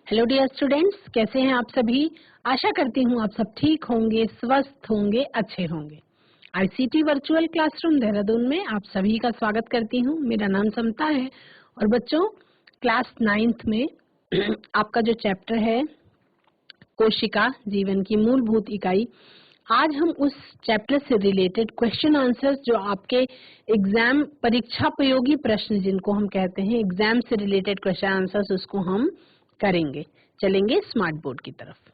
Hello dear students, कैसे हैं आप सभी। आशा करती हूँ आप सब ठीक होंगे, स्वस्थ होंगे, अच्छे होंगे। आईसीटी वर्चुअल क्लासरूम देहरादून में आप सभी का स्वागत करती हूँ। मेरा नाम समता है और बच्चों क्लास 9th में आपका जो चैप्टर है कोशिका जीवन की मूलभूत इकाई, आज हम उस चैप्टर से रिलेटेड क्वेश्चन आंसर्स जो आपके एग्जाम परीक्षापयोगी प्रश्न जिनको हम कहते हैं एग्जाम से रिलेटेड क्वेश्चन आंसर्स, उसको हम करेंगे। चलेंगे स्मार्ट बोर्ड की तरफ।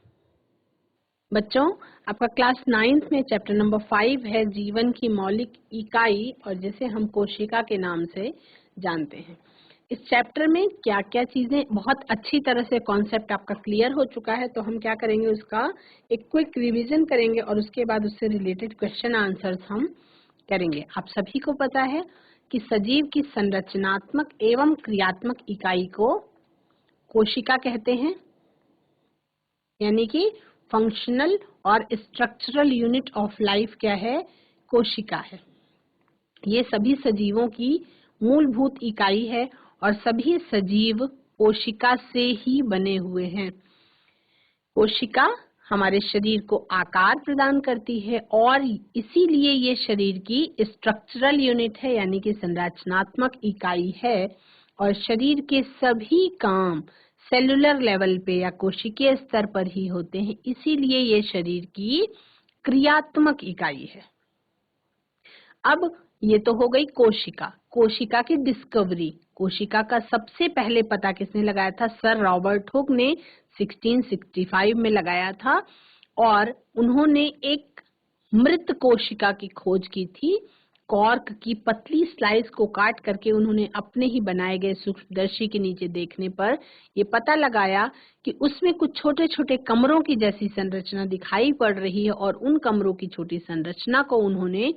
बच्चों आपका क्लास 9th में चैप्टर नंबर 5 है जीवन की मौलिक इकाई, और जिसे हम कोशिका के नाम से जानते हैं। इस चैप्टर में क्या क्या चीजें बहुत अच्छी तरह से कॉन्सेप्ट आपका क्लियर हो चुका है, तो हम क्या करेंगे उसका एक क्विक रिवीजन करेंगे और उसके बाद उससे रिलेटेड क्वेश्चन आंसर्स हम करेंगे। आप सभी को पता है कि सजीव की संरचनात्मक एवं क्रियात्मक इकाई को कोशिका कहते हैं, यानी कि फंक्शनल और स्ट्रक्चरल यूनिट ऑफ लाइफ क्या है, कोशिका है। ये सभी सजीवों की मूलभूत इकाई है और सभी सजीव कोशिका से ही बने हुए हैं। कोशिका हमारे शरीर को आकार प्रदान करती है और इसीलिए ये शरीर की स्ट्रक्चरल यूनिट है, यानी कि संरचनात्मक इकाई है। और शरीर के सभी काम सेलुलर लेवल पे या कोशिकीय स्तर पर ही होते हैं, इसीलिए ये शरीर की क्रियात्मक इकाई है। अब ये तो हो गई कोशिका। कोशिका की डिस्कवरी, कोशिका का सबसे पहले पता किसने लगाया था? सर रॉबर्ट हुक ने 1665 में लगाया था, और उन्होंने एक मृत कोशिका की खोज की थी। कॉर्क की पतली स्लाइस को काट करके उन्होंने अपने ही बनाए गए सूक्ष्मदर्शी के नीचे देखने पर ये पता लगाया कि उसमें कुछ छोटे छोटे कमरों की जैसी संरचना दिखाई पड़ रही है, और उन कमरों की छोटी संरचना को उन्होंने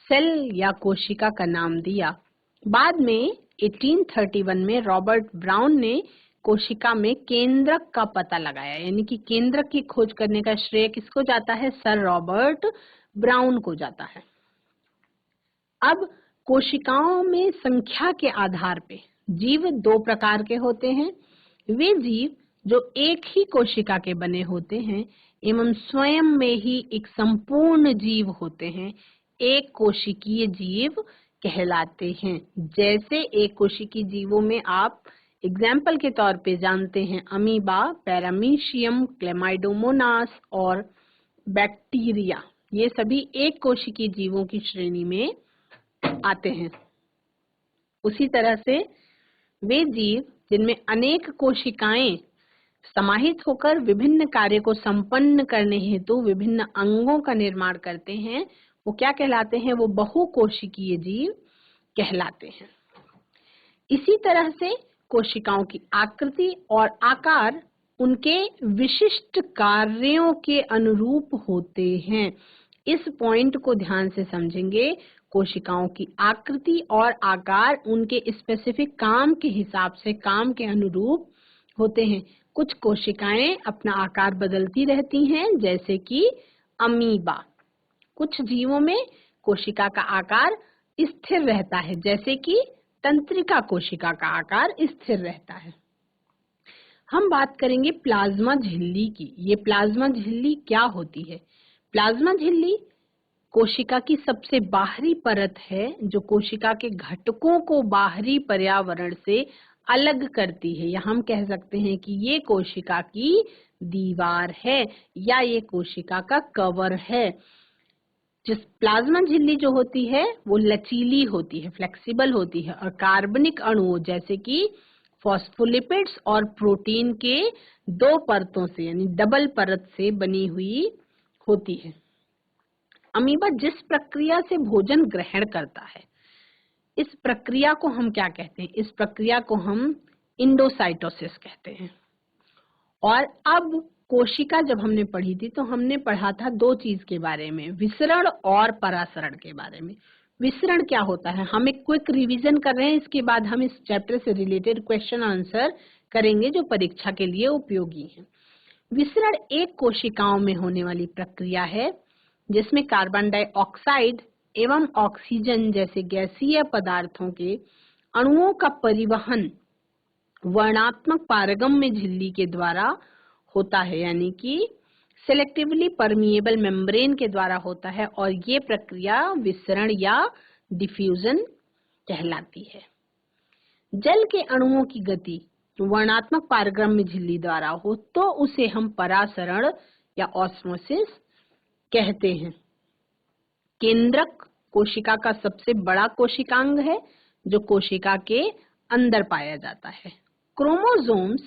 सेल या कोशिका का नाम दिया। बाद में 1831 में रॉबर्ट ब्राउन ने कोशिका में केंद्रक का पता लगाया, यानी कि केंद्रक की खोज करने का श्रेय किसको जाता है? सर रॉबर्ट ब्राउन को जाता है। अब कोशिकाओं में संख्या के आधार पे जीव दो प्रकार के होते हैं। वे जीव जो एक ही कोशिका के बने होते हैं एवं स्वयं में ही एक संपूर्ण जीव होते हैं, एक कोशिकीय जीव कहलाते हैं। जैसे एक कोशिकीय जीवों में आप एग्जाम्पल के तौर पे जानते हैं अमीबा, पैरामीशियम, क्लेमाइडोमोनास और बैक्टीरिया, ये सभी एक कोशिकीय जीवों की श्रेणी में आते हैं। उसी तरह से वे जीव जिनमें अनेक कोशिकाएं समाहित होकर विभिन्न कार्य को संपन्न करने हेतु विभिन्न अंगों का निर्माण करते हैं, वो क्या कहलाते हैं? वो बहुकोशिकीय जीव कहलाते हैं। इसी तरह से कोशिकाओं की आकृति और आकार उनके विशिष्ट कार्यों के अनुरूप होते हैं। इस पॉइंट को ध्यान से समझेंगे। कोशिकाओं की आकृति और आकार उनके स्पेसिफिक काम के हिसाब से, काम के अनुरूप होते हैं। कुछ कोशिकाएं अपना आकार बदलती रहती हैं, जैसे कि अमीबा। कुछ जीवों में कोशिका का आकार स्थिर रहता है, जैसे कि तंत्रिका कोशिका का आकार स्थिर रहता है। हम बात करेंगे प्लाज्मा झिल्ली की। ये प्लाज्मा झिल्ली क्या होती है? प्लाज्मा झिल्ली कोशिका की सबसे बाहरी परत है जो कोशिका के घटकों को बाहरी पर्यावरण से अलग करती है, या हम कह सकते हैं कि ये कोशिका की दीवार है या ये कोशिका का कवर है। जिस प्लाज्मा झिल्ली जो होती है वो लचीली होती है, फ्लेक्सिबल होती है, और कार्बनिक अणुओं जैसे कि फॉस्फोलिपिड्स और प्रोटीन के दो परतों से यानी डबल परत से बनी हुई होती है। अमीबा जिस प्रक्रिया से भोजन ग्रहण करता है, इस प्रक्रिया को हम क्या कहते हैं? इस प्रक्रिया को हम इंडोसाइटोसिस कहते हैं। और अब कोशिका जब हमने पढ़ी थी तो हमने पढ़ा था दो चीज के बारे में, विसरण और परासरण के बारे में। विसरण क्या होता है? हम एक क्विक रिवीजन कर रहे हैं, इसके बाद हम इस चैप्टर से रिलेटेड क्वेश्चन आंसर करेंगे जो परीक्षा के लिए उपयोगी हैं। विसरण एक कोशिकाओं में होने वाली प्रक्रिया है जिसमें कार्बन डाइऑक्साइड एवं ऑक्सीजन जैसे गैसीय पदार्थों के अणुओं का परिवहन वर्णात्मक पारगम्य झिल्ली के द्वारा होता है, यानी कि सेलेक्टिवली परमिएबल मेम्ब्रेन के द्वारा होता है, और ये प्रक्रिया विसरण या डिफ्यूजन कहलाती है। जल के अणुओं की गति वर्णात्मक पारगम्य झिल्ली द्वारा हो तो उसे हम परासरण या ऑस्मोसिस कहते हैं। केंद्रक कोशिका का सबसे बड़ा कोशिकांग है जो कोशिका के अंदर पाया जाता है। क्रोमोसोम्स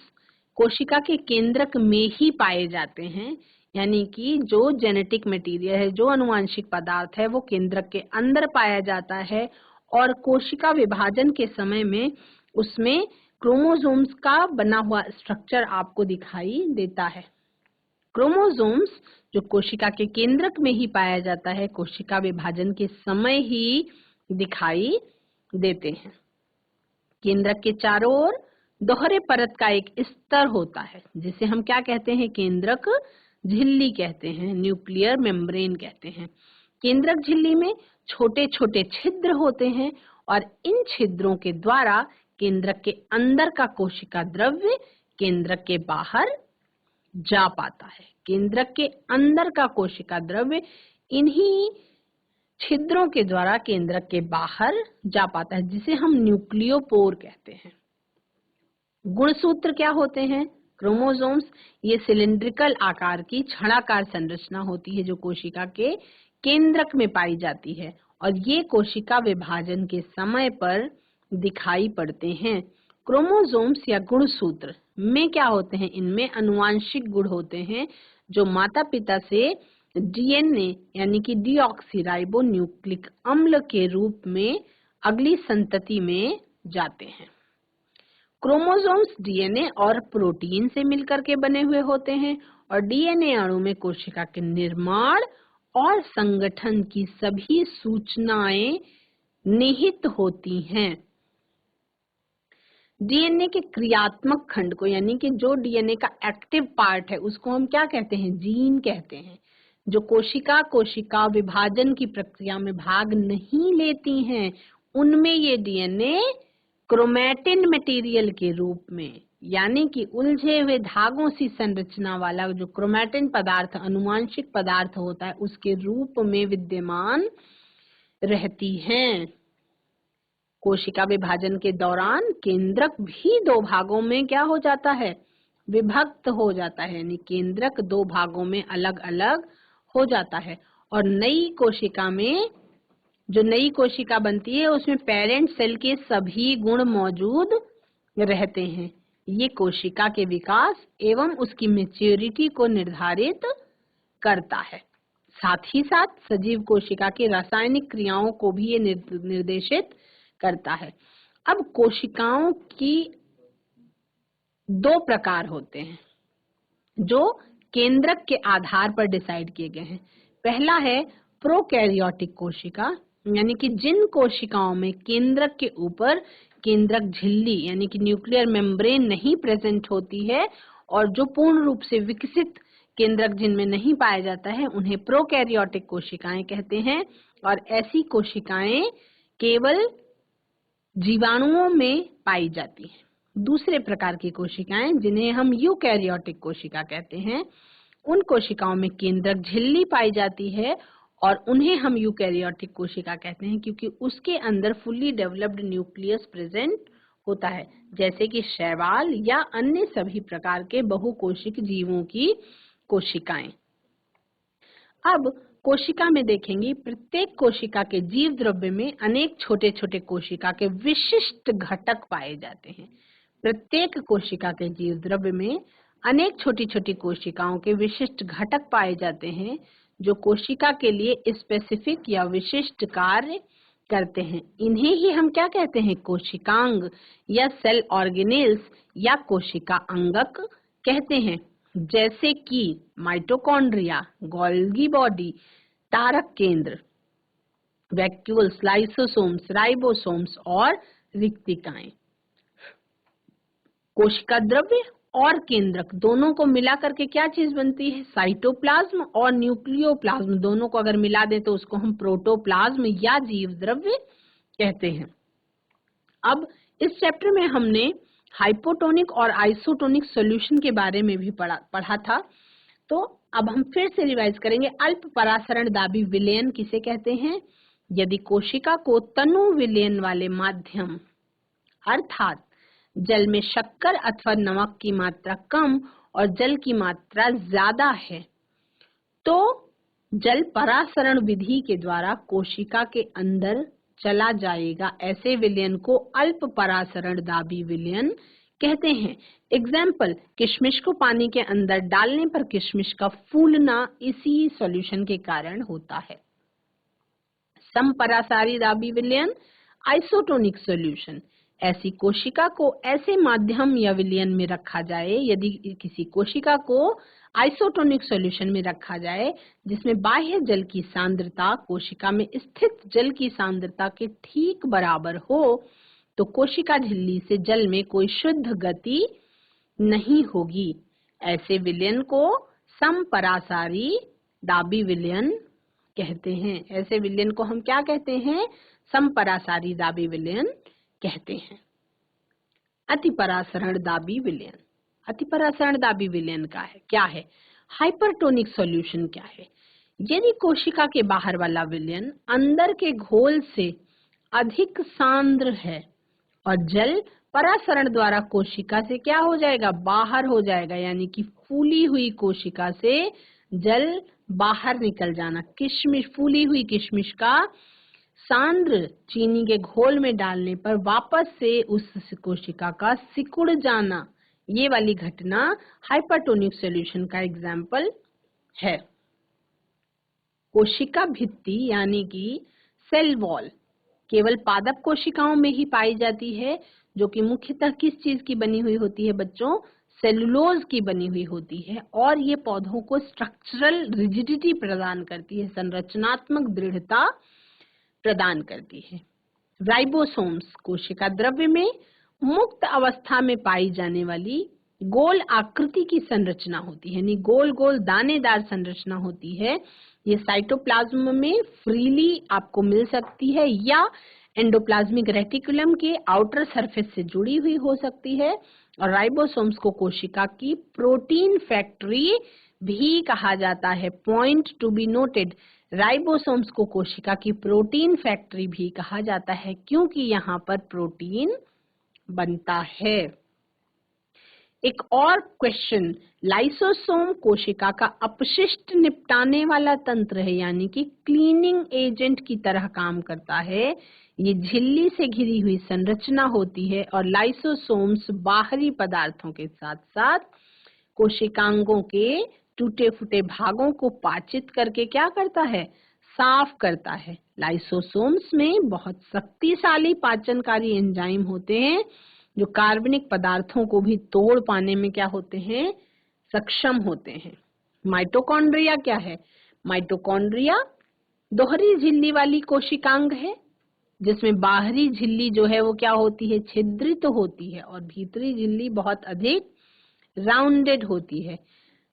कोशिका के केंद्रक में ही पाए जाते हैं, यानी कि जो जेनेटिक मटेरियल है, जो आनुवंशिक पदार्थ है, वो केंद्रक के अंदर पाया जाता है, और कोशिका विभाजन के समय में उसमें क्रोमोसोम्स का बना हुआ स्ट्रक्चर आपको दिखाई देता है। क्रोमोसोम्स जो कोशिका के केंद्रक में ही पाया जाता है, कोशिका विभाजन के समय ही दिखाई देते हैं। केंद्रक के चारों ओर दोहरे परत का एक स्तर होता है जिसे हम क्या कहते हैं, केंद्रक झिल्ली कहते हैं, न्यूक्लियर मेम्ब्रेन कहते हैं। केंद्रक झिल्ली में छोटे छोटे छिद्र होते हैं और इन छिद्रों के द्वारा केंद्रक के अंदर का कोशिका द्रव्य केंद्रक के बाहर जा पाता है। केंद्रक के अंदर का कोशिका द्रव्य इन्हीं छिद्रों के द्वारा केंद्रक के बाहर जा पाता है, जिसे हम न्यूक्लियोपोर कहते हैं। गुणसूत्र क्या होते हैं? क्रोमोसोम्स ये सिलिंड्रिकल आकार की छड़ाकार संरचना होती है जो कोशिका के केंद्रक में पाई जाती है, और ये कोशिका विभाजन के समय पर दिखाई पड़ते हैं। क्रोमोसोम्स या गुणसूत्र में क्या होते हैं? इनमें आनुवांशिक गुण होते हैं जो माता पिता से डीएनए यानी कि डीऑक्सीराइबो न्यूक्लिक अम्ल के रूप में अगली संतति में जाते हैं। क्रोमोसोम्स डीएनए और प्रोटीन से मिलकर के बने हुए होते हैं, और डीएनए अणु में कोशिका के निर्माण और संगठन की सभी सूचनाएं निहित होती हैं। डीएनए के क्रियात्मक खंड को, यानी कि जो डीएनए का एक्टिव पार्ट है, उसको हम क्या कहते हैं? जीन कहते हैं। जो कोशिका विभाजन की प्रक्रिया में भाग नहीं लेती हैं, उनमें ये डीएनए क्रोमैटिन मटेरियल के रूप में, यानी कि उलझे हुए धागों सी संरचना वाला जो क्रोमैटिन पदार्थ, आनुवांशिक पदार्थ होता है, उसके रूप में विद्यमान रहती हैं। कोशिका विभाजन के दौरान केंद्रक भी दो भागों में क्या हो जाता है? विभक्त हो जाता है, यानी केंद्रक दो भागों में अलग अलग हो जाता है, और जो नई कोशिका बनती है उसमें पेरेंट सेल के सभी गुण मौजूद रहते हैं। ये कोशिका के विकास एवं उसकी मैच्योरिटी को निर्धारित करता है। साथ ही साथ सजीव कोशिका की रासायनिक क्रियाओं को भी ये निर्देशित करता है। अब कोशिकाओं की दो प्रकार होते हैं जो केंद्रक के आधार पर डिसाइड किए गए हैं। पहला है प्रोकैरियोटिक कोशिका, यानी कि जिन कोशिकाओं में केंद्रक के ऊपर केंद्रक झिल्ली यानी कि न्यूक्लियर मेम्ब्रेन नहीं प्रेजेंट होती है, और जो पूर्ण रूप से विकसित केंद्रक जिनमें नहीं पाया जाता है, उन्हें प्रोकैरियोटिक कोशिकाएं कहते हैं। और ऐसी कोशिकाएं केवल जीवाणुओं में पाई जाती हैं। दूसरे प्रकार की कोशिकाएं जिन्हें हम यूकैरियोटिक कोशिका कहते हैं, उन कोशिकाओं में केंद्रक झिल्ली पाई जाती है, और उन्हें हम यूकैरियोटिक कोशिका कहते हैं क्योंकि उसके अंदर फुल्ली डेवलप्ड न्यूक्लियस प्रेजेंट होता है, जैसे कि शैवाल या अन्य सभी प्रकार के बहुकोशिक जीवों की कोशिकाएं। अब कोशिका में देखेंगे, प्रत्येक कोशिका के जीव द्रव्य में अनेक छोटे छोटे कोशिका के विशिष्ट घटक पाए जाते हैं। प्रत्येक कोशिका के जीव द्रव्य में अनेक छोटी छोटी कोशिकाओं के विशिष्ट घटक पाए जाते हैं जो कोशिका के लिए स्पेसिफिक या विशिष्ट कार्य करते हैं। इन्हें ही हम क्या कहते हैं? कोशिकांग या सेल ऑर्गेनेल्स या कोशिका अंगक कहते हैं, जैसे कि माइटोकॉन्ड्रिया, गोल्गी बॉडी, तारक केंद्र, वैक्यूल्स, लाइसोसोम्स, राइबोसोम्स और रिक्तिकाएं। कोशिका द्रव्य और केंद्रक दोनों को मिला करके क्या चीज बनती है? साइटोप्लाज्म और न्यूक्लियोप्लाज्म। दोनों को अगर मिला दें तो उसको हम प्रोटोप्लाज्म या जीव द्रव्य कहते हैं। अब इस चैप्टर में हमने हाइपोटोनिक और आइसोटोनिक सॉल्यूशन के बारे में भी पढ़ा था। तो अब हम फिर से रिवाइज करेंगे। अल्प परासरण दाबी विलयन किसे कहते हैं? यदि कोशिका को तनु विलयन वाले माध्यम अर्थात जल में शक्कर अथवा नमक की मात्रा कम और जल की मात्रा ज्यादा है तो जल परासरण विधि के द्वारा कोशिका के अंदर चला जाएगा। ऐसे विलयन को अल्प परासरण दाबी विलयन कहते हैं। एग्जाम्पल, किशमिश को पानी के अंदर डालने पर किशमिश का फूलना इसी सॉल्यूशन के कारण होता है। समपरासारी दाबी विलयन आइसोटोनिक सॉल्यूशन, ऐसी कोशिका को ऐसे माध्यम या विलयन में रखा जाए। यदि किसी कोशिका को आइसोटोनिक सॉल्यूशन में रखा जाए जिसमें बाह्य जल की सांद्रता कोशिका में स्थित जल की सांद्रता के ठीक बराबर हो तो कोशिका झिल्ली से जल में कोई शुद्ध गति नहीं होगी। ऐसे विलयन को समपरासारी दाबी विलयन कहते हैं। ऐसे विलयन को हम क्या कहते हैं? समपरासारी दाबी विलयन कहते हैं। अतिपरासरण दाबी विलयन, अतिपरासरण दाबी विलयन क्या है? हाइपरटोनिक सॉल्यूशन क्या है? यदि कोशिका के बाहर वाला विलयन अंदर के घोल से अधिक सांद्र है और जल परासरण द्वारा कोशिका से क्या हो जाएगा? बाहर हो जाएगा, यानी कि फूली हुई कोशिका से जल बाहर निकल जाना। फूली हुई किशमिश का सांद्र चीनी के घोल में डालने पर वापस से उस कोशिका का सिकुड़ जाना, ये वाली घटना हाइपरटोनिक सॉल्यूशन का एग्जाम्पल है। कोशिका भित्ति यानी कि सेल वॉल केवल पादप कोशिकाओं में ही पाई जाती है, जो कि मुख्यतः किस चीज की बनी हुई होती है बच्चों? सेलुलोज की बनी हुई होती है और ये पौधों को स्ट्रक्चरल रिजिडिटी प्रदान करती है, संरचनात्मक दृढ़ता प्रदान करती है। राइबोसोम्स कोशिका द्रव्य में मुक्त अवस्था में पाई जाने वाली गोल आकृति की संरचना होती है, यानी गोल गोल दानेदार संरचना होती है। ये साइटोप्लाज्म में फ्रीली आपको मिल सकती है या एंडोप्लाज्मिक रेटिकुलम के आउटर सरफेस से जुड़ी हुई हो सकती है। और राइबोसोम्स को कोशिका की प्रोटीन फैक्ट्री भी कहा जाता है। Point to be noted, ribosomes को कोशिका की प्रोटीन फैक्ट्री भी कहा जाता है क्योंकि यहाँ पर प्रोटीन बनता है। एक और क्वेश्चन, लाइसोसोम कोशिका का अपशिष्ट निपटाने वाला तंत्र है, यानी कि क्लीनिंग एजेंट की तरह काम करता है। ये झिल्ली से घिरी हुई संरचना होती है और लाइसोसोम्स बाहरी पदार्थों के साथ साथ कोशिकांगों के टूटे फूटे भागों को पाचित करके क्या करता है? साफ करता है। लाइसोसोम्स में बहुत शक्तिशाली पाचनकारी एंजाइम होते हैं जो कार्बनिक पदार्थों को भी तोड़ पाने में क्या होते हैं? सक्षम होते हैं। माइटोकॉन्ड्रिया क्या है? माइटोकॉन्ड्रिया दोहरी झिल्ली वाली कोशिकांग है जिसमें बाहरी झिल्ली जो है वो क्या होती है? छिद्रित होती है और भीतरी झिल्ली बहुत अधिक राउंडेड होती है।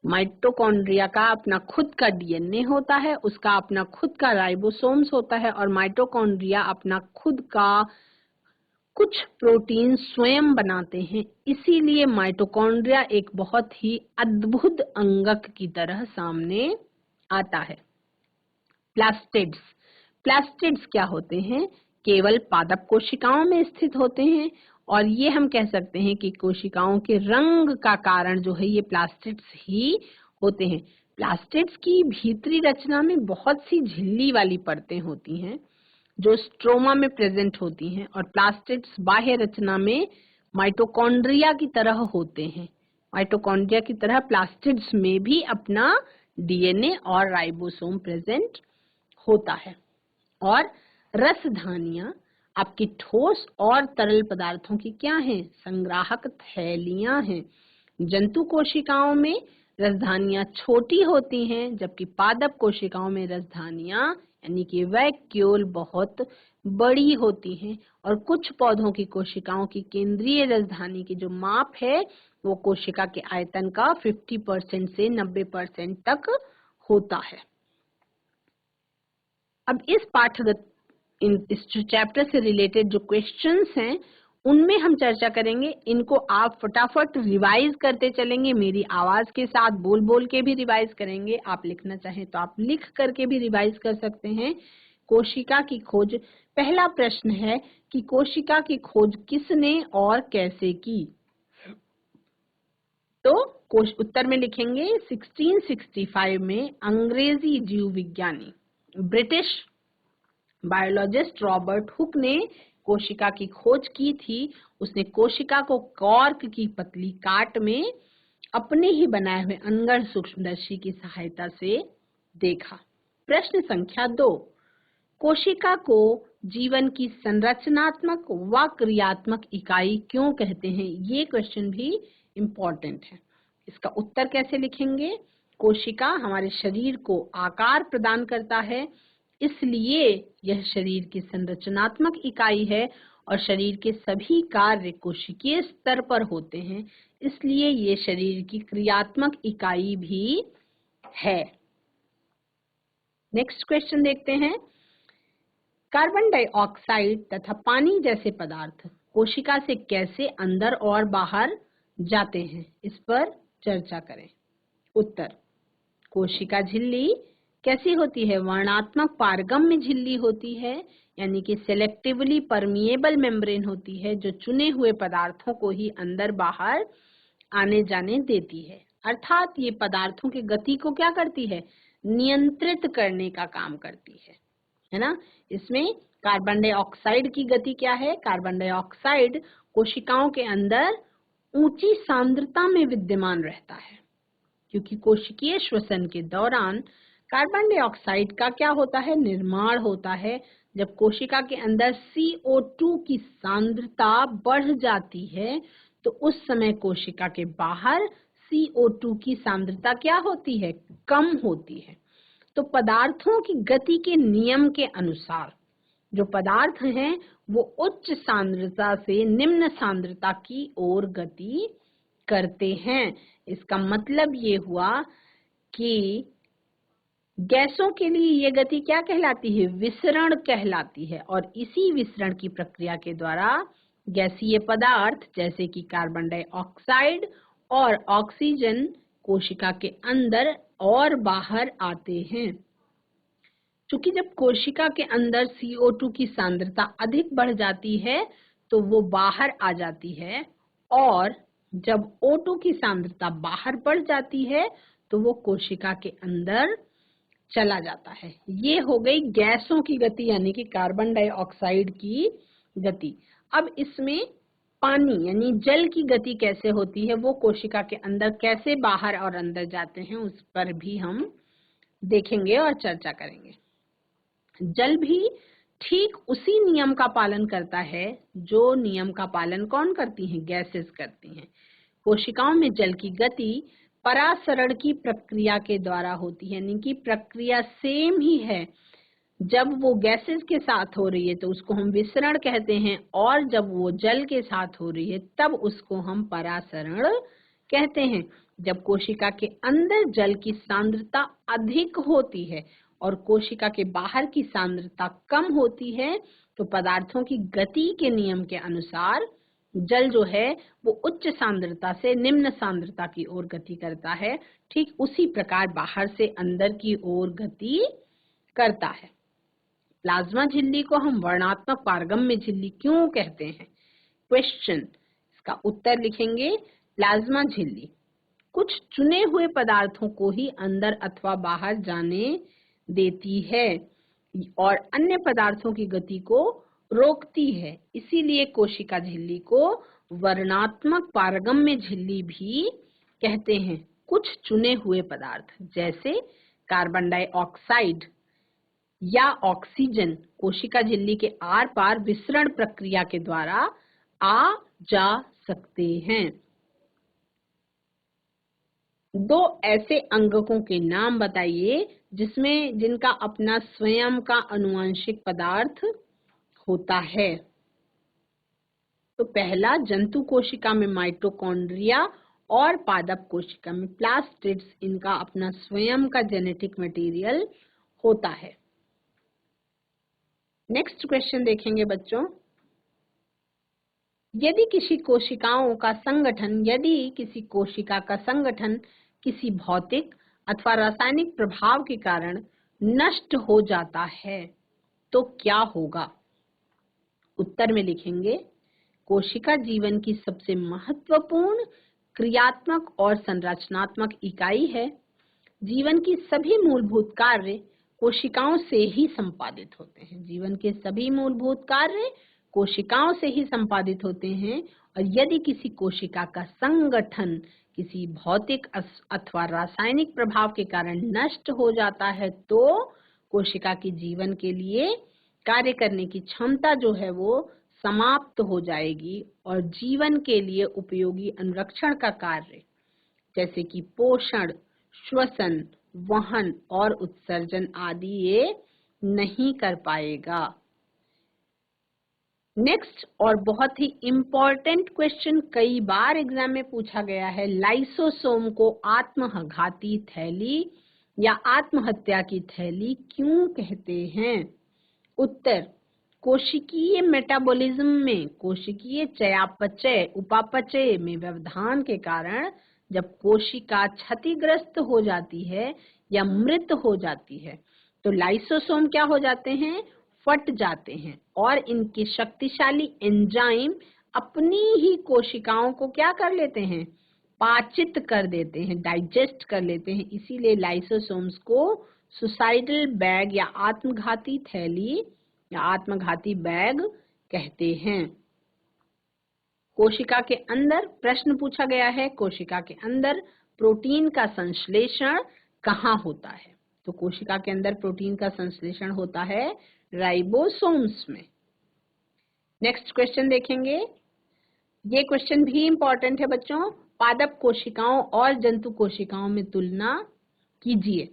माइटोकॉन्ड्रिया का अपना खुद का डीएनए होता है, उसका अपना खुद का राइबोसोम्स होता है और माइटोकॉन्ड्रिया अपना खुद का कुछ प्रोटीन स्वयं बनाते हैं। इसीलिए माइटोकॉन्ड्रिया एक बहुत ही अद्भुत अंगक की तरह सामने आता है। प्लास्टिड्स, प्लास्टिड्स क्या होते हैं? केवल पादप कोशिकाओं में स्थित होते हैं और ये हम कह सकते हैं कि कोशिकाओं के रंग का कारण जो है ये प्लास्टिड्स ही होते हैं। प्लास्टिड्स की भीतरी रचना में बहुत सी झिल्ली वाली परतें होती हैं जो स्ट्रोमा में प्रेजेंट होती हैं और प्लास्टिड्स बाह्य रचना में माइटोकॉन्ड्रिया की तरह होते हैं। माइटोकॉन्ड्रिया की तरह प्लास्टिड्स में भी अपना डीएनए और राइबोसोम प्रेजेंट होता है। और रसधानियां आपकी ठोस और तरल पदार्थों की क्या हैं? संग्राहक थैलियां हैं। जंतु कोशिकाओं में रसधानियां छोटी होती हैं जबकि पादप कोशिकाओं में रसधानियां यानी कि वैक्यूल बहुत बड़ी होती हैं और कुछ पौधों की कोशिकाओं की केंद्रीय रसधानी की जो माप है वो कोशिका के आयतन का 50% से 90% तक होता है। अब इस चैप्टर से रिलेटेड जो क्वेश्चंस हैं उनमें हम चर्चा करेंगे। इनको आप फटाफट रिवाइज करते चलेंगे, मेरी आवाज के साथ बोल बोल के भी रिवाइज करेंगे। आप लिखना चाहें तो आप लिख करके भी रिवाइज कर सकते हैं। कोशिका की खोज, पहला प्रश्न है कि कोशिका की खोज किसने और कैसे की? तो उत्तर में लिखेंगे 1665 में अंग्रेजी जीव विज्ञानी ब्रिटिश बायोलॉजिस्ट रॉबर्ट हुक ने कोशिका की खोज की थी। उसने कोशिका को कॉर्क की पतली काट में अपने ही बनाए हुए अनगढ़ सूक्ष्मदर्शी की सहायता से देखा। प्रश्न संख्या 2, कोशिका को जीवन की संरचनात्मक व क्रियात्मक इकाई क्यों कहते हैं? ये क्वेश्चन भी इम्पोर्टेंट है। इसका उत्तर कैसे लिखेंगे? कोशिका हमारे शरीर को आकार प्रदान करता है, इसलिए यह शरीर की संरचनात्मक इकाई है और शरीर के सभी कार्य कोशिकीय स्तर पर होते हैं, इसलिए ये शरीर की क्रियात्मक इकाई भी है। नेक्स्ट क्वेश्चन देखते हैं। कार्बन डाइऑक्साइड तथा पानी जैसे पदार्थ कोशिका से कैसे अंदर और बाहर जाते हैं? इस पर चर्चा करें। उत्तर, कोशिका झिल्ली कैसी होती है? वर्णात्मक पारगम्य झिल्ली होती है, यानी कि सेलेक्टिवली परमिएबल मेम्ब्रेन होती है, जो चुने हुए पदार्थों को ही अंदर बाहर आने जाने देती है। अर्थात ये पदार्थों की गति को क्या करती है? नियंत्रित करने का काम करती है ना। इसमें कार्बन डाइऑक्साइड की गति क्या है? कार्बन डाइऑक्साइड कोशिकाओं के अंदर ऊंची सांद्रता में विद्यमान रहता है, क्योंकि कोशिकीय श्वसन के दौरान कार्बन डाइऑक्साइड का क्या होता है? निर्माण होता है। जब कोशिका के अंदर CO2 की सांद्रता बढ़ जाती है, तो उस समय कोशिका के बाहर CO2 की सांद्रता क्या होती है? कम होती है। तो पदार्थों की गति के नियम के अनुसार जो पदार्थ हैं वो उच्च सांद्रता से निम्न सांद्रता की ओर गति करते हैं। इसका मतलब ये हुआ कि गैसों के लिए ये गति क्या कहलाती है? विसरण कहलाती है, और इसी विसरण की प्रक्रिया के द्वारा गैसीय पदार्थ जैसे कि कार्बन डाइऑक्साइड और ऑक्सीजन कोशिका के अंदर और बाहर आते हैं। क्योंकि जब कोशिका के अंदर CO2 की सांद्रता अधिक बढ़ जाती है तो वो बाहर आ जाती है, और जब O2 की सांद्रता बाहर बढ़ जाती है तो वो कोशिका के अंदर चला जाता है। ये हो गई गैसों की गति, यानी कि कार्बन डाइऑक्साइड की गति। अब इसमें पानी यानी जल की गति कैसे होती है, वो कोशिका के अंदर कैसे बाहर और अंदर जाते हैं, उस पर भी हम देखेंगे और चर्चा करेंगे। जल भी ठीक उसी नियम का पालन करता है जो नियम का पालन कौन करती हैं? गैसेस करती हैं। कोशिकाओं में जल की गति परासरण की प्रक्रिया के द्वारा होती है, यानी कि प्रक्रिया सेम ही है। जब वो गैसेस के साथ हो रही है तो उसको हम विसरण कहते हैं, और जब वो जल के साथ हो रही है तब उसको हम परासरण कहते हैं। जब कोशिका के अंदर जल की सांद्रता अधिक होती है और कोशिका के बाहर की सांद्रता कम होती है, तो पदार्थों की गति के नियम के अनुसार जल जो है वो उच्च सांद्रता से निम्न सांद्रता की ओर गति करता है। ठीक उसी प्रकार बाहर से अंदर की ओर गति करता है। प्लाज्मा झिल्ली को हम वर्णात्मक पारगम्य झिल्ली क्यों कहते हैं? क्वेश्चन, इसका उत्तर लिखेंगे। प्लाज्मा झिल्ली कुछ चुने हुए पदार्थों को ही अंदर अथवा बाहर जाने देती है और अन्य पदार्थों की गति को रोकती है, इसीलिए कोशिका झिल्ली को वर्णात्मक पारगम्य झिल्ली भी कहते हैं। कुछ चुने हुए पदार्थ जैसे कार्बन डाइऑक्साइड या ऑक्सीजन कोशिका झिल्ली के आर पार विसरण प्रक्रिया के द्वारा आ जा सकते हैं। दो ऐसे अंगकों के नाम बताइए जिनका अपना स्वयं का आनुवंशिक पदार्थ होता है। तो पहला, जंतु कोशिका में माइटोकॉन्ड्रिया और पादप कोशिका में प्लास्टिड्स, इनका अपना स्वयं का जेनेटिक मटेरियल होता है। नेक्स्ट क्वेश्चन देखेंगे बच्चों। यदि किसी कोशिका का संगठन किसी भौतिक अथवा रासायनिक प्रभाव के कारण नष्ट हो जाता है तो क्या होगा? उत्तर में लिखेंगे, कोशिका जीवन की सबसे महत्वपूर्ण क्रियात्मक और संरचनात्मक इकाई है। जीवन की सभी मूलभूत कार्य कोशिकाओं से ही संपादित होते हैं। जीवन के सभी मूलभूत कार्य कोशिकाओं से ही संपादित होते हैं और यदि किसी कोशिका का संगठन किसी भौतिक अथवा रासायनिक प्रभाव के कारण नष्ट हो जाता है तो कोशिका की जीवन के लिए कार्य करने की क्षमता जो है वो समाप्त हो जाएगी और जीवन के लिए उपयोगी अनुरक्षण का कार्य जैसे कि पोषण, श्वसन, वहन और उत्सर्जन आदि ये नहीं कर पाएगा। नेक्स्ट और बहुत ही इम्पोर्टेंट क्वेश्चन कई बार एग्जाम में पूछा गया है, लाइसोसोम को आत्मघाती थैली या आत्महत्या की थैली क्यों कहते हैं? उत्तर, कोशिकीय मेटाबॉलिज्म में कोशिकीय चयापचय उपापचय में व्यवधान के कारण जब कोशिका क्षतिग्रस्त हो जाती है या मृत हो जाती है तो लाइसोसोम क्या हो जाते हैं? फट जाते हैं और इनके शक्तिशाली एंजाइम अपनी ही कोशिकाओं को क्या कर लेते हैं? पाचित कर देते हैं, डाइजेस्ट कर लेते हैं। इसीलिए लाइसोसोम्स को सुसाइडल बैग या आत्मघाती थैली या आत्मघाती बैग कहते हैं। कोशिका के अंदर प्रश्न पूछा गया है, कोशिका के अंदर प्रोटीन का संश्लेषण कहाँ होता है? तो कोशिका के अंदर प्रोटीन का संश्लेषण होता है राइबोसोम्स में। नेक्स्ट क्वेश्चन देखेंगे, ये क्वेश्चन भी इंपॉर्टेंट है बच्चों। पादप कोशिकाओं और जंतु कोशिकाओं में तुलना कीजिए।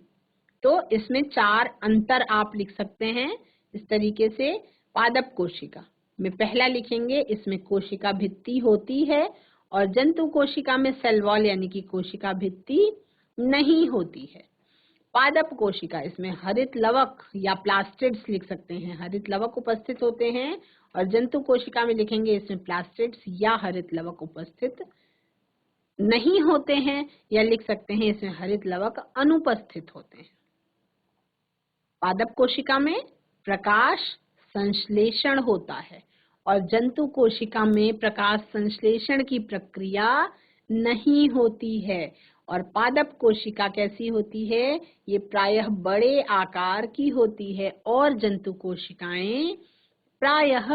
तो इसमें 4 अंतर आप लिख सकते हैं इस तरीके से। पादप कोशिका में पहला लिखेंगे, इसमें कोशिका भित्ति होती है और जंतु कोशिका में सेल वॉल यानी कि कोशिका भित्ति नहीं होती है। पादप कोशिका, इसमें हरित लवक या प्लास्टिड्स लिख सकते हैं, हरित लवक उपस्थित होते हैं और जंतु कोशिका में लिखेंगे इसमें प्लास्टिड्स या हरित लवक उपस्थित नहीं होते हैं या लिख सकते हैं इसमें हरित लवक अनुपस्थित होते हैं। पादप कोशिका में प्रकाश संश्लेषण होता है और जंतु कोशिका में प्रकाश संश्लेषण की प्रक्रिया नहीं होती है। और पादप कोशिका कैसी होती है? ये प्रायः बड़े आकार की होती है और जंतु कोशिकाएं प्रायः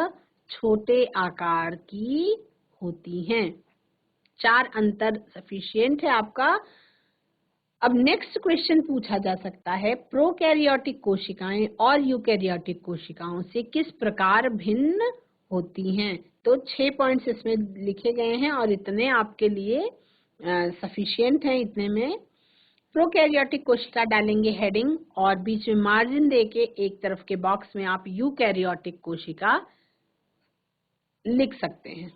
छोटे आकार की होती हैं। 4 अंतर सफिशिएंट है आपका। अब नेक्स्ट क्वेश्चन पूछा जा सकता है, प्रोकैरियोटिक कोशिकाएं और यूकैरियोटिक कोशिकाओं से किस प्रकार भिन्न होती हैं? तो 6 पॉइंट्स इसमें लिखे गए हैं और इतने आपके लिए सफिशिएंट हैं। इतने में प्रोकैरियोटिक कोशिका डालेंगे हेडिंग और बीच में मार्जिन देके एक तरफ के बॉक्स में आप यूकैरियोटिक कोशिका लिख सकते हैं।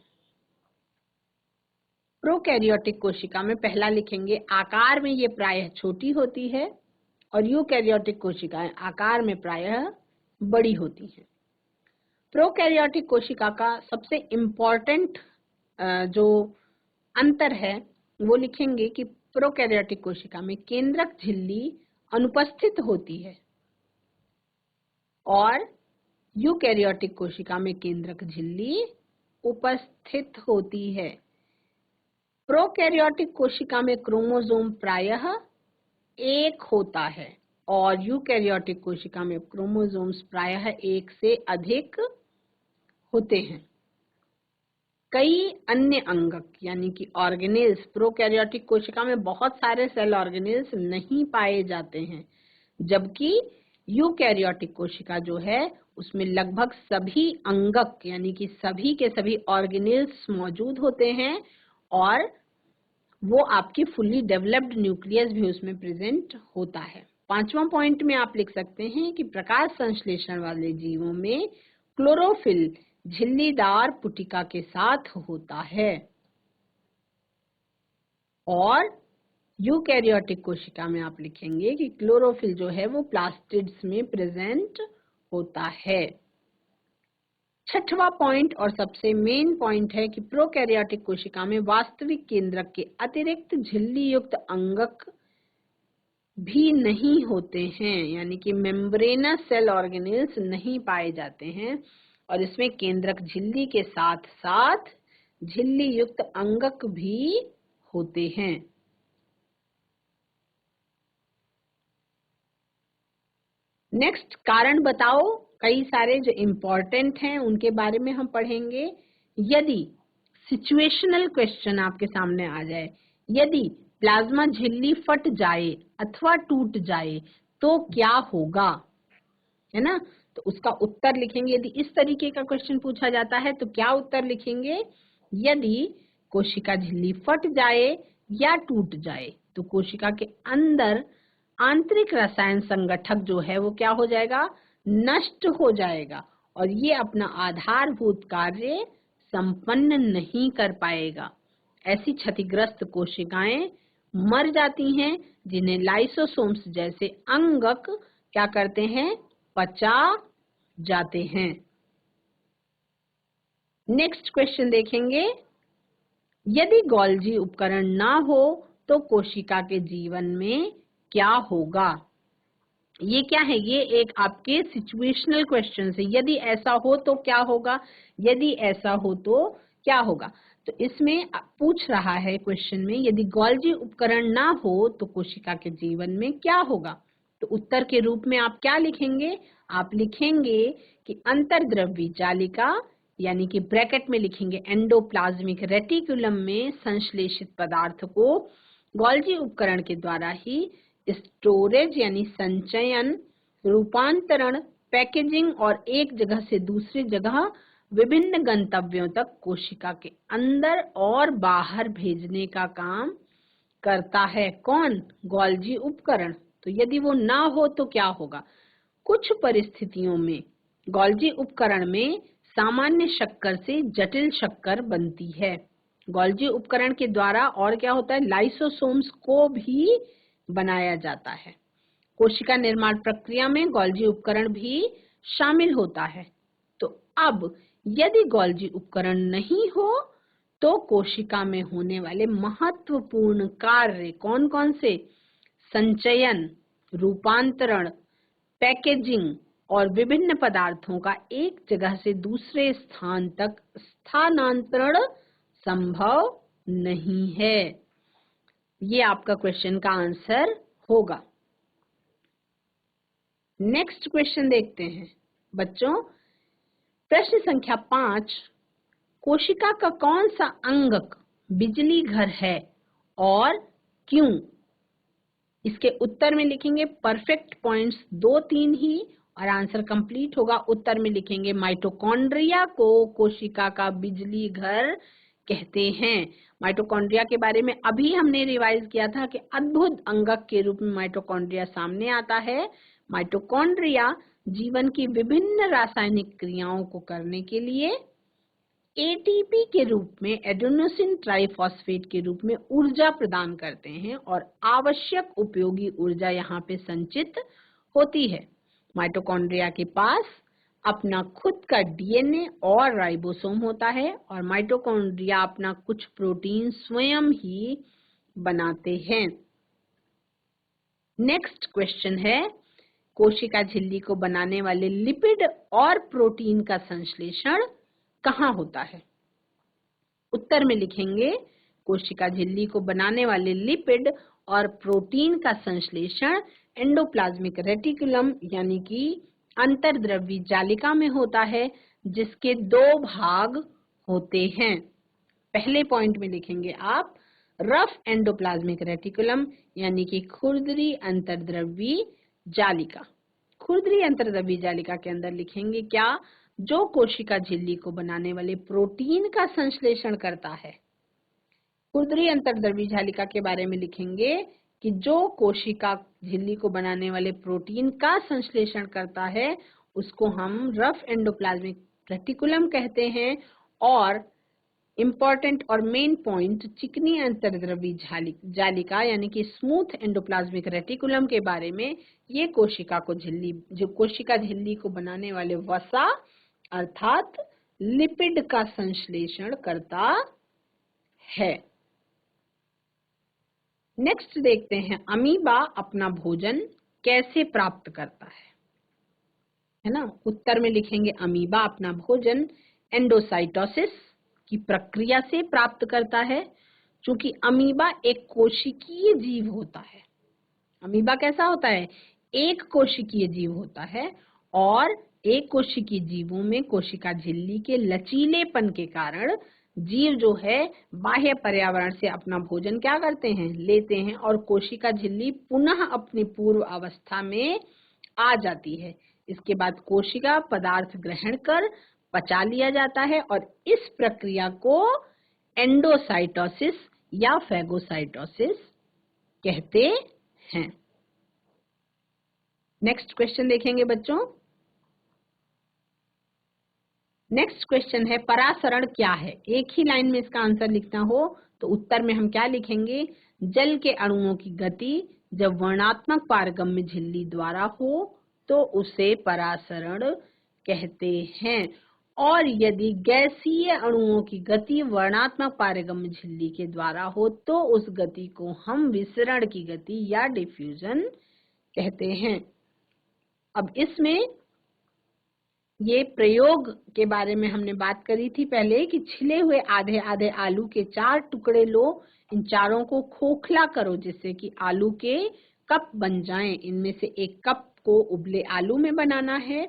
प्रोकैरियोटिक कोशिका में पहला लिखेंगे, आकार में ये प्रायः छोटी होती है और यूकैरियोटिक कोशिकाएं आकार में प्रायः बड़ी होती हैं। प्रोकैरियोटिक कोशिका का सबसे इम्पोर्टेंट जो अंतर है वो लिखेंगे कि प्रोकैरियोटिक कोशिका में केंद्रक झिल्ली अनुपस्थित होती है और यूकैरियोटिक कोशिका में केंद्रक झिल्ली उपस्थित होती है। प्रोकैरियोटिक कोशिका में क्रोमोसोम प्रायः 1 होता है और यूकैरियोटिक कोशिका में क्रोमोसोम्स प्रायः 1 से अधिक होते हैं। कई अन्य अंगक यानी कि ऑर्गेनेल्स, प्रोकैरियोटिक कोशिका में बहुत सारे सेल ऑर्गेनेल्स नहीं पाए जाते हैं, जबकि यूकैरियोटिक कोशिका जो है उसमें लगभग सभी अंगक यानी कि सभी के सभी ऑर्गेनेल्स मौजूद होते हैं और वो आपकी फुल्ली डेवलप्ड न्यूक्लियस भी उसमें प्रेजेंट होता है। 5वां पॉइंट में आप लिख सकते हैं कि प्रकाश संश्लेषण वाले जीवों में क्लोरोफिल झिल्लीदार पुटिका के साथ होता है और यूकैरियोटिक कोशिका में आप लिखेंगे कि क्लोरोफिल जो है वो प्लास्टिड्स में प्रेजेंट होता है। छठवां पॉइंट और सबसे मेन पॉइंट है कि प्रोकैरियोटिक कोशिका में वास्तविक केंद्रक के अतिरिक्त झिल्ली युक्त अंगक भी नहीं होते हैं, यानी कि मेम्ब्रेनस सेल ऑर्गेनेल्स नहीं पाए जाते हैं और इसमें केंद्रक झिल्ली के साथ साथ झिल्ली युक्त अंगक भी होते हैं। नेक्स्ट, कारण बताओ, कई सारे जो इम्पोर्टेंट हैं उनके बारे में हम पढ़ेंगे। यदि सिचुएशनल क्वेश्चन आपके सामने आ जाए, यदि प्लाज्मा झिल्ली फट जाए अथवा टूट जाए तो क्या होगा, है ना, तो उसका उत्तर लिखेंगे। यदि इस तरीके का क्वेश्चन पूछा जाता है तो क्या उत्तर लिखेंगे? यदि कोशिका झिल्ली फट जाए या टूट जाए तो कोशिका के अंदर आंतरिक रसायन संगठक जो है वो क्या हो जाएगा? नष्ट हो जाएगा और ये अपना आधारभूत कार्य संपन्न नहीं कर पाएगा। ऐसी क्षतिग्रस्त कोशिकाएं मर जाती हैं जिन्हें लाइसोसोम्स जैसे अंगक क्या करते हैं? पचा जाते हैं। नेक्स्ट क्वेश्चन देखेंगे, यदि गोल्जी उपकरण ना हो तो कोशिका के जीवन में क्या होगा? ये क्या है? ये एक आपके सिचुएशनल क्वेश्चन है। यदि ऐसा हो तो क्या होगा, यदि ऐसा हो तो क्या होगा। तो इसमें पूछ रहा है क्वेश्चन में, यदि गोल्जी उपकरण ना हो तो कोशिका के जीवन में क्या होगा। तो उत्तर के रूप में आप क्या लिखेंगे? आप लिखेंगे कि अंतर्द्रव्यी जालिका, यानी कि ब्रैकेट में लिखेंगे एंडोप्लाज्मिक रेटिकुलम में संश्लेषित पदार्थ को गोल्जी उपकरण के द्वारा ही स्टोरेज यानी संचयन, रूपांतरण, पैकेजिंग और एक जगह से दूसरी जगह विभिन्न गंतव्यों तक कोशिका के अंदर और बाहर भेजने का काम करता है। कौन? गोल्जी उपकरण। तो यदि वो ना हो तो क्या होगा? कुछ परिस्थितियों में गोल्जी उपकरण में सामान्य शक्कर से जटिल शक्कर बनती है। गोल्जी उपकरण के द्वारा और क्या होता है? लाइसोसोम्स को भी बनाया जाता है। कोशिका निर्माण प्रक्रिया में गोल्जी उपकरण भी शामिल होता है। तो अब यदि गोल्जी उपकरण नहीं हो तो कोशिका में होने वाले महत्वपूर्ण कार्य कौन कौन से? संचयन, रूपांतरण, पैकेजिंग और विभिन्न पदार्थों का एक जगह से दूसरे स्थान तक स्थानांतरण संभव नहीं है। ये आपका क्वेश्चन का आंसर होगा। नेक्स्ट क्वेश्चन देखते हैं बच्चों। प्रश्न संख्या 5, कोशिका का कौन सा अंगक बिजली घर है और क्यों? इसके उत्तर में लिखेंगे परफेक्ट पॉइंट्स 2-3 ही और आंसर कंप्लीट होगा। उत्तर में लिखेंगे माइटोकॉन्ड्रिया को कोशिका का बिजली घर कहते हैं। माइटोकॉन्ड्रिया के बारे में अभी हमने रिवाइज किया था कि अद्भुत अंगक के रूप में माइटोकॉन्ड्रिया सामने आता है। माइटोकॉन्ड्रिया जीवन की विभिन्न रासायनिक क्रियाओं को करने के लिए एटीपी के रूप में, एडेनोसिन ट्राइफॉस्फेट के रूप में ऊर्जा प्रदान करते हैं और आवश्यक उपयोगी ऊर्जा यहाँ पे संचित होती है। माइटोकॉन्ड्रिया के पास अपना खुद का डीएनए और राइबोसोम होता है और माइटोकॉन्ड्रिया अपना कुछ प्रोटीन स्वयं ही बनाते हैं। नेक्स्ट क्वेश्चन है, कोशिका झिल्ली को बनाने वाले लिपिड और प्रोटीन का संश्लेषण कहाँ होता है? उत्तर में लिखेंगे कोशिका झिल्ली को बनाने वाले लिपिड और प्रोटीन का संश्लेषण एंडोप्लाज्मिक रेटिकुलम यानी कि अंतर्द्रव्यी जालिका में होता है, जिसके 2 भाग होते हैं। पहले पॉइंट में लिखेंगे आप रफ एंडोप्लाज्मिक रेटिकुलम यानी कि खुरदरी अंतर्द्रव्यी जालिका। खुरदरी अंतर्द्रव्यी जालिका के अंदर लिखेंगे क्या? जो कोशिका झिल्ली को बनाने वाले प्रोटीन का संश्लेषण करता है। खुरदरी अंतर्द्रव्यी जालिका के बारे में लिखेंगे कि जो कोशिका झिल्ली को बनाने वाले प्रोटीन का संश्लेषण करता है उसको हम रफ एंडोप्लाज्मिक रेटिकुलम कहते हैं। और इम्पॉर्टेंट और मेन पॉइंट चिकनी अंतर्द्रव्यी जालिका यानी कि स्मूथ एंडोप्लाज्मिक रेटिकुलम के बारे में, ये कोशिका झिल्ली को बनाने वाले वसा अर्थात लिपिड का संश्लेषण करता है। नेक्स्ट देखते हैं, अमीबा अपना भोजन कैसे प्राप्त करता है ना। उत्तर में लिखेंगे अमीबा अपना भोजन एंडोसाइटोसिस की प्रक्रिया से प्राप्त करता है। चूंकि अमीबा एक कोशिकीय जीव होता है। अमीबा कैसा होता है? एक कोशिकीय जीव होता है और एक कोशिकीय जीवों में कोशिका झिल्ली के लचीलेपन के कारण जीव जो है बाह्य पर्यावरण से अपना भोजन क्या करते हैं? लेते हैं और कोशिका झिल्ली पुनः अपनी पूर्व अवस्था में आ जाती है। इसके बाद कोशिका पदार्थ ग्रहण कर पचा लिया जाता है और इस प्रक्रिया को एंडोसाइटोसिस या फैगोसाइटोसिस कहते हैं। नेक्स्ट क्वेश्चन देखेंगे बच्चों। नेक्स्ट क्वेश्चन है परासरण क्या है? एक ही लाइन में इसका आंसर लिखना हो तो उत्तर में हम क्या लिखेंगे? जल के अणुओं की गति जब वर्णात्मक पारगम्य झिल्ली द्वारा हो तो उसे परासरण कहते हैं, और यदि गैसीय अणुओं की गति वर्णात्मक पारगम्य झिल्ली के द्वारा हो तो उस गति को हम विसरण की गति या डिफ्यूजन कहते हैं। अब इसमें ये प्रयोग के बारे में हमने बात करी थी पहले कि छिले हुए आधे आधे आलू के 4 टुकड़े लो, इन चारों को खोखला करो जिससे कि आलू के कप बन जाएं। इनमें से एक कप को उबले आलू में बनाना है।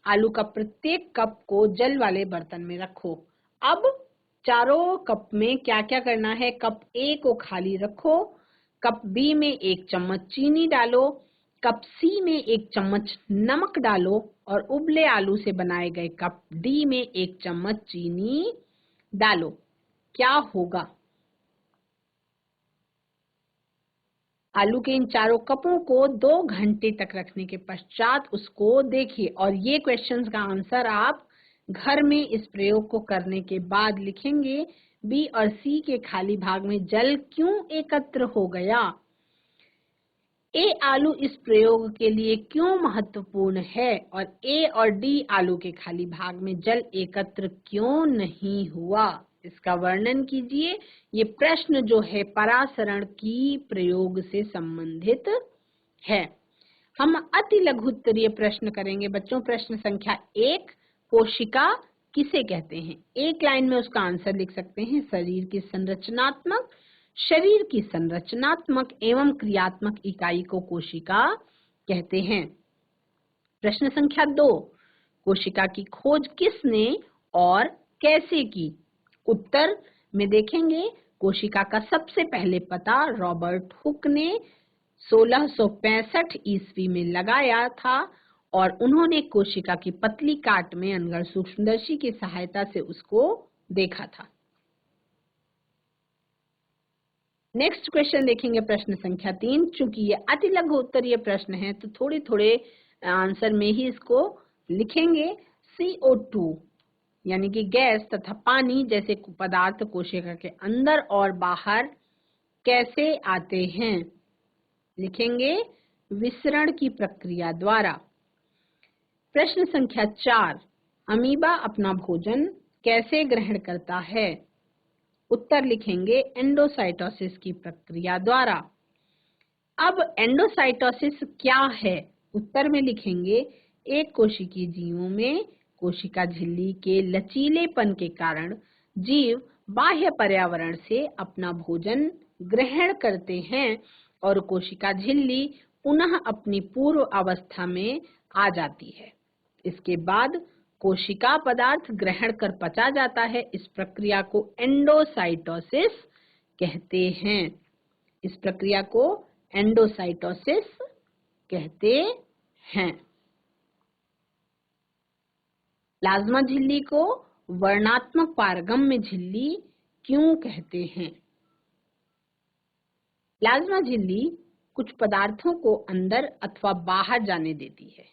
आलू का प्रत्येक कप को जल वाले बर्तन में रखो। अब चारों कप में क्या क्या करना है? कप ए को खाली रखो, कप बी में 1 चम्मच चीनी डालो, कप सी में 1 चम्मच नमक डालो और उबले आलू से बनाए गए कप डी में 1 चम्मच चीनी डालो। क्या होगा? आलू के इन चारों कपों को 2 घंटे तक रखने के पश्चात उसको देखिए, और ये क्वेश्चंस का आंसर आप घर में इस प्रयोग को करने के बाद लिखेंगे। बी और सी के खाली भाग में जल क्यों एकत्र हो गया? ए आलू इस प्रयोग के लिए क्यों महत्वपूर्ण है और ए और डी आलू के खाली भाग में जल एकत्र क्यों नहीं हुआ? इसका वर्णन कीजिए। ये प्रश्न जो है परासरण की प्रयोग से संबंधित है। हम अति लघु उत्तरीय प्रश्न करेंगे बच्चों। प्रश्न संख्या 1, कोशिका किसे कहते हैं? एक लाइन में उसका आंसर लिख सकते हैं। शरीर की संरचनात्मक एवं क्रियात्मक इकाई को कोशिका कहते हैं। प्रश्न संख्या 2, कोशिका की खोज किसने और कैसे की? उत्तर में देखेंगे कोशिका का सबसे पहले पता रॉबर्ट हुक ने 1665 ईस्वी में लगाया था और उन्होंने कोशिका की पतली काट में अनगर सूक्ष्मदर्शी की सहायता से उसको देखा था। नेक्स्ट क्वेश्चन देखेंगे प्रश्न संख्या 3। चूंकि ये अति लघु उत्तरीय प्रश्न है तो थोड़े थोड़े आंसर में ही इसको लिखेंगे। CO2 यानी कि गैस तथा पानी जैसे पदार्थ कोशिका के अंदर और बाहर कैसे आते हैं? लिखेंगे विसरण की प्रक्रिया द्वारा। प्रश्न संख्या 4, अमीबा अपना भोजन कैसे ग्रहण करता है? उत्तर लिखेंगे एंडोसाइटोसिस की प्रक्रिया द्वारा। अब एंडोसाइटोसिस क्या है? उत्तर में लिखेंगे एक कोशिकीय जीवों में कोशिका झिल्ली के लचीलेपन के कारण जीव बाह्य पर्यावरण से अपना भोजन ग्रहण करते हैं और कोशिका झिल्ली पुनः अपनी पूर्व अवस्था में आ जाती है। इसके बाद कोशिका पदार्थ ग्रहण कर पचा जाता है। इस प्रक्रिया को एंडोसाइटोसिस कहते हैं। इस प्रक्रिया को एंडोसाइटोसिस कहते हैं। प्लाज्मा झिल्ली को वर्णात्मक पारगम्य झिल्ली क्यों कहते हैं? प्लाज्मा झिल्ली कुछ पदार्थों को अंदर अथवा बाहर जाने देती है।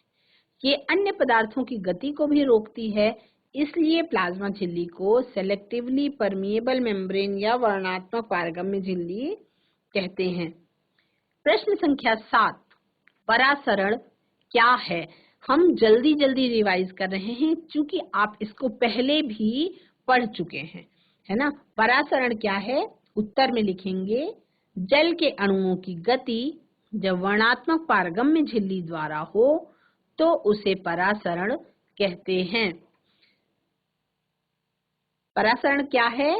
ये अन्य पदार्थों की गति को भी रोकती है, इसलिए प्लाज्मा झिल्ली को सेलेक्टिवली परमिएबल मेम्ब्रेन या वर्णात्मक पारगम्य झिल्ली कहते हैं। प्रश्न संख्या 7, परासरण क्या है? हम जल्दी जल्दी रिवाइज कर रहे हैं क्योंकि आप इसको पहले भी पढ़ चुके हैं, है ना। परासरण क्या है? उत्तर में लिखेंगे जल के अणुओं की गति जब वर्णात्मक पारगम्य झिल्ली द्वारा हो तो उसे परासरण कहते हैं। परासरण क्या है?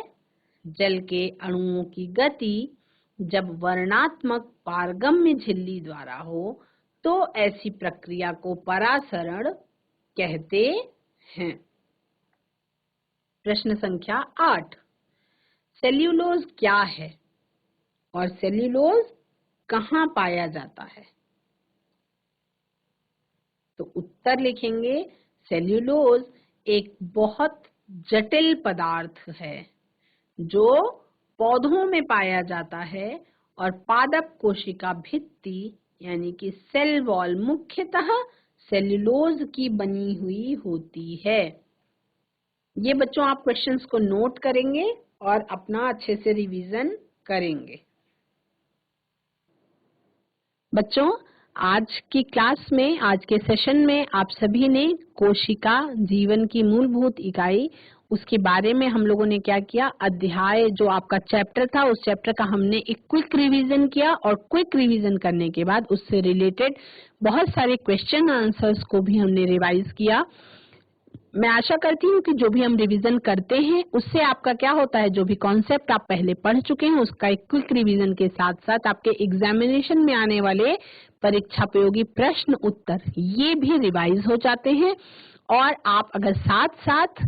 जल के अणुओं की गति जब वर्णात्मक पारगम्य झिल्ली द्वारा हो तो ऐसी प्रक्रिया को परासरण कहते हैं। प्रश्न संख्या 8, सेल्यूलोज क्या है और सेल्यूलोज कहाँ पाया जाता है? तो उत्तर लिखेंगे सेल्यूलोज एक बहुत जटिल पदार्थ है जो पौधों में पाया जाता है और पादप कोशिका भित्ति यानी कि सेल वॉल मुख्यतः सेल्यूलोज की बनी हुई होती है। ये बच्चों आप क्वेश्चंस को नोट करेंगे और अपना अच्छे से रिवीजन करेंगे। बच्चों आज की क्लास में, आज के सेशन में आप सभी ने कोशिका जीवन की मूलभूत इकाई उसके बारे में हम लोगों ने क्या किया, अध्याय जो आपका चैप्टर था उस चैप्टर का हमने एक क्विक रिवीजन किया और क्विक रिवीजन करने के बाद उससे रिलेटेड बहुत सारे क्वेश्चन आंसर्स को भी हमने रिवाइज किया। मैं आशा करती हूँ कि जो भी हम रिवीजन करते हैं उससे आपका क्या होता है, जो भी कॉन्सेप्ट आप पहले पढ़ चुके हैं उसका एक क्विक रिवीजन के साथ साथ आपके एग्जामिनेशन में आने वाले परीक्षा उपयोगी प्रश्न उत्तर ये भी रिवाइज हो जाते हैं। और आप अगर साथ साथ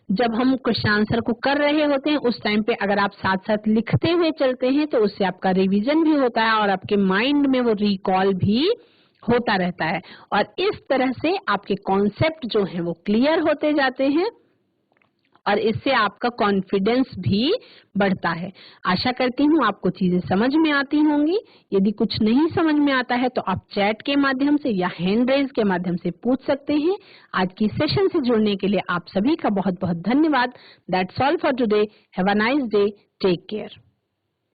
जब हम क्वेश्चन आंसर को कर रहे होते हैं उस टाइम पे अगर आप साथ साथ लिखते हुए चलते हैं तो उससे आपका रिवीजन भी होता है और आपके माइंड में वो रिकॉल भी होता रहता है और इस तरह से आपके कॉन्सेप्ट जो हैं वो क्लियर होते जाते हैं और इससे आपका कॉन्फिडेंस भी बढ़ता है। आशा करती हूँ आपको चीजें समझ में आती होंगी। यदि कुछ नहीं समझ में आता है तो आप चैट के माध्यम से या हैंड रेज के माध्यम से पूछ सकते हैं। आज की सेशन से जुड़ने के लिए आप सभी का बहुत बहुत धन्यवाद। That's all for today. Have a nice day. Take care.